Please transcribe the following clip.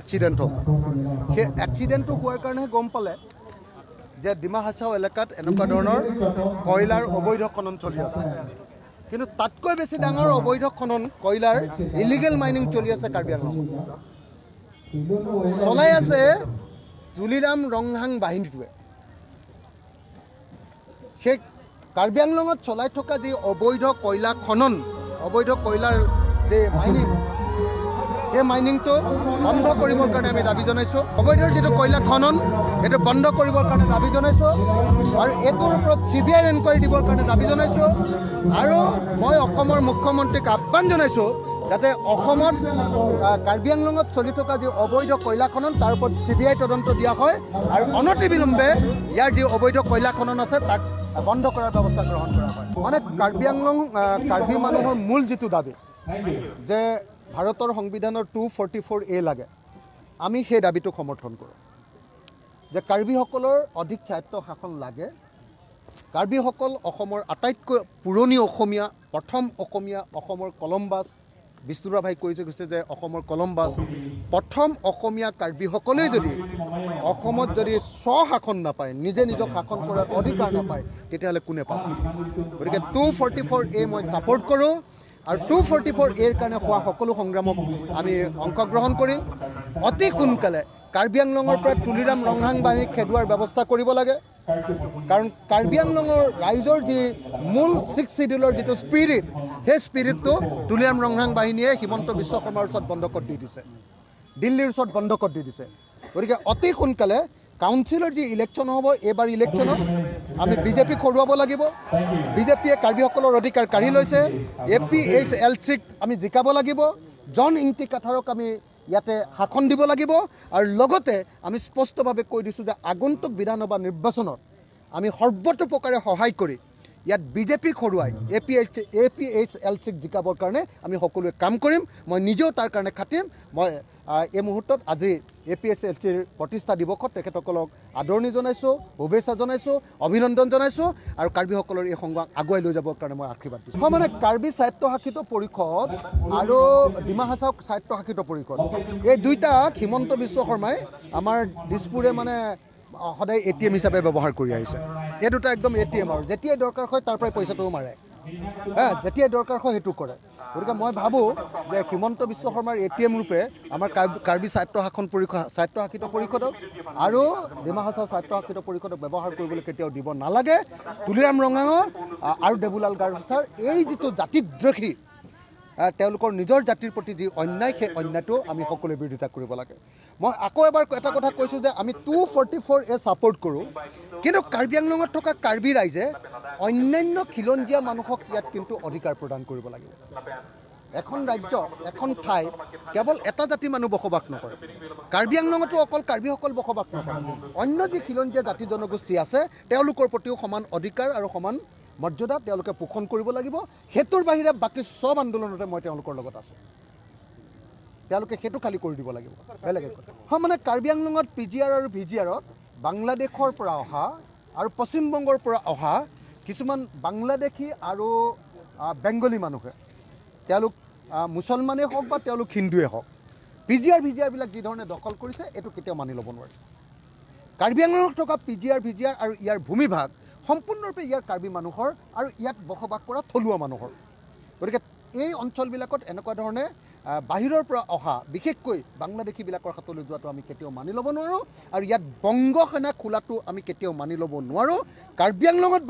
Accident হ'ল সেই এক্সিডেণ্টটো হোৱাৰ কাৰণে গম পালে যে ডিমা হাছাও এলেকাত এনেকুৱা ধৰণৰ কয়লাৰ অবৈধ খনন চলি আছে। কিন্তু তাতকৈ বেছি ডাঙৰ অবৈধ খনন কয়লাৰ ইলিগেল মাইনিং চলি আছে কাৰ্বি আংলঙত। চলাই আছে তুলিৰাম ৰংহাং বাহিনীটোৱে। সেই কাৰ্বি আংলঙত চলাই থকা যি অবৈধ কয়লা খনন, অবৈধ কয়লাৰ যে মাইনিং, এই মাইনিংটো বন্ধ কৰিবৰ কাৰণে আমি দাবী জনাইছোঁ। অবৈধৰ যিটো কয়লা খনন এইটো বন্ধ কৰিবৰ কাৰণে দাবী জনাইছোঁ আৰু এইটোৰ ওপৰত CBI এনকুৱাৰী দিবৰ কাৰণে দাবী জনাইছোঁ। আৰু মই অসমৰ মুখ্যমন্ত্ৰীক আহ্বান জনাইছোঁ যাতে অসমত কাৰ্বি আংলঙত চলি থকা যি অবৈধ কয়লা খনন তাৰ ওপৰত CBI তদন্ত দিয়া হয় আৰু অনতিবিলম্বে ইয়াৰ যি অবৈধ কয়লা খনন আছে তাক বন্ধ কৰাৰ ব্যৱস্থা গ্ৰহণ কৰা হয়। মানে কাৰ্বি আংলং কাৰ্বি মানুহৰ মূল যিটো দাবী যে ভাৰতৰ সংবিধানৰ 244A লাগে, আমি সেই দাবীটোক সমৰ্থন কৰোঁ যে কাৰ্বিসকলৰ অধিক স্বায়ত্ব শাসন লাগে। কাৰ্বিসকল অসমৰ আটাইতকৈ পুৰণি অসমীয়া, প্ৰথম অসমীয়া, অসমৰ কলম্বাছ। বিষ্ণুৰা ভাই কৈছে যে অসমৰ কলম্বাছ প্ৰথম অসমীয়া কাৰ্বিসকলেই যদি অসমত যদি স্বশাসন নাপায়, নিজে নিজক শাসন কৰাৰ অধিকাৰ নাপায়, তেতিয়াহ'লে কোনে পাব? গতিকে 244A মই ছাপোৰ্ট কৰোঁ আৰু 244Aৰ কাৰণে হোৱা সকলো সংগ্ৰামক আমি অংশগ্ৰহণ কৰিম। অতি সোনকালে কাৰ্বি আংলঙৰ পৰা তুলিৰাম ৰংহাং বাহিনীক খেদোৱাৰ ব্যৱস্থা কৰিব লাগে। কাৰণ কাৰ্বি আংলঙৰ ৰাইজৰ যি মূল 6 শিডিউলৰ যিটো স্পিৰিট, সেই স্পিৰিটটো তুলিৰাম ৰংহাং বাহিনীয়ে হিমন্ত বিশ্ব শৰ্মাৰ ওচৰত বন্ধকত দি দিছে, দিল্লীৰ ওচৰত বন্ধকত দি দিছে। গতিকে অতি সোনকালে কাউন্সিলৰ যি ইলেকশ্যন হ'ব, এইবাৰ ইলেকশ্যনত আমি বিজেপিক হৰুৱাব লাগিব। বিজেপিয়ে কাৰ্বিসকলৰ অধিকাৰ কাঢ়ি লৈছে। APHLCক আমি জিকাব লাগিব। জন ইংতি কাঠাৰক আমি ইয়াতে শাসন দিব লাগিব আৰু লগতে আমি স্পষ্টভাৱে কৈ দিছোঁ যে আগন্তুক বিধানসভা নিৰ্বাচনত আমি সৰ্বতোপ্ৰকাৰে সহায় কৰি ইয়াত বিজেপিক হৰুৱাই APHLCক জিকাবৰ কাৰণে আমি সকলোৱে কাম কৰিম। মই নিজেও তাৰ কাৰণে খাটিম। মই এই মুহূৰ্তত আজি APHLCৰ প্ৰতিষ্ঠা দিৱসত তেখেতসকলক আদৰণি জনাইছোঁ, শুভেচ্ছা জনাইছোঁ, অভিনন্দন জনাইছোঁ আৰু কাৰ্বিসকলৰ এই সংগ্ৰাম আগুৱাই লৈ যাবৰ কাৰণে মই আশীৰ্বাদ দিছোঁ। মই মানে কাৰ্বি স্বায়ত্তশাসিত পৰিষদ আৰু ডিমা হাছাও স্বায়ত্তশাসিত পৰিষদ, এই দুইটাক হিমন্ত বিশ্ব শৰ্মাই আমাৰ দিছপুৰে মানে সদায় ATM হিচাপে ব্যৱহাৰ কৰি আহিছে। এই দুটা একদম ATM আৰু যেতিয়াই দৰকাৰ হয় তাৰ পৰাই পইচাটোও মাৰে, যেতিয়াই দৰকাৰ হয় সেইটো কৰে। গতিকে মই ভাবোঁ যে হিমন্ত বিশ্ব শৰ্মাৰ ATM ৰূপে আমাৰ কাৰ্বি স্বায়ত্তশাসিত পৰিষদক আৰু ডিমা হাছাও স্বায়ত্তশাসিত পৰিষদক ব্যৱহাৰ কৰিবলৈ কেতিয়াও দিব নালাগে। তুলিৰাম ৰংহাঙৰ আৰু দেবুলাল গাৰোচাৰ এই যিটো জাতিদ্ৰোহী, তেওঁলোকৰ নিজৰ জাতিৰ প্ৰতি যি অন্যায়, সেই অন্যায়টো আমি সকলোৱে বিৰোধিতা কৰিব লাগে। মই আকৌ এবাৰ এটা কথা কৈছোঁ যে আমি 244A ছাপোৰ্ট কৰোঁ, কিন্তু কাৰ্বি আংলঙত থকা কাৰ্বি ৰাইজে অন্যান্য খিলঞ্জীয়া মানুহক ইয়াত কিন্তু অধিকাৰ প্ৰদান কৰিব লাগিব। এখন ৰাজ্য, এখন ঠাই কেৱল এটা জাতি মানুহ বসবাস নকৰে। কাৰ্বি আংলঙতো অকল কাৰ্বিসকল বসবাস নকৰে, অন্য যি খিলঞ্জীয়া জাতি জনগোষ্ঠী আছে তেওঁলোকৰ প্ৰতিও সমান অধিকাৰ আৰু সমান মৰ্যাদা তেওঁলোকে পোষণ কৰিব লাগিব। সেইটোৰ বাহিৰে বাকী চব আন্দোলনতে মই তেওঁলোকৰ লগত আছোঁ। তেওঁলোকে সেইটো খালী কৰি দিব লাগিব, বেলেগ একো। হয়, মানে কাৰ্বি আংলঙত PGR আৰু VGRত বাংলাদেশৰ পৰা অহা আৰু পশ্চিমবংগৰ পৰা অহা কিছুমান বাংলাদেশী আৰু বেংগলী মানুহে, তেওঁলোক মুছলমানেই হওক বা তেওঁলোক হিন্দুৱে হওক, PGR VGRবিলাক যিধৰণে দখল কৰিছে এইটো কেতিয়াও মানি ল'ব নোৱাৰে। কাৰ্বি আংলঙত থকা PGR VGR আৰু ইয়াৰ ভূমিভাগ সম্পূৰ্ণৰূপে ইয়াৰ কাৰ্বি মানুহৰ আৰু ইয়াত বসবাস কৰা থলুৱা মানুহৰ। গতিকে এই অঞ্চলবিলাকত এনেকুৱা ধৰণে বাহিৰৰ পৰা অহা বিশেষকৈ বাংলাদেশীবিলাকৰ হাতলৈ যোৱাটো আমি কেতিয়াও মানি ল'ব নোৱাৰোঁ আৰু ইয়াত বংগ সেনা খোলাটো আমি কেতিয়াও মানি ল'ব নোৱাৰোঁ। কাৰ্বি আংলঙত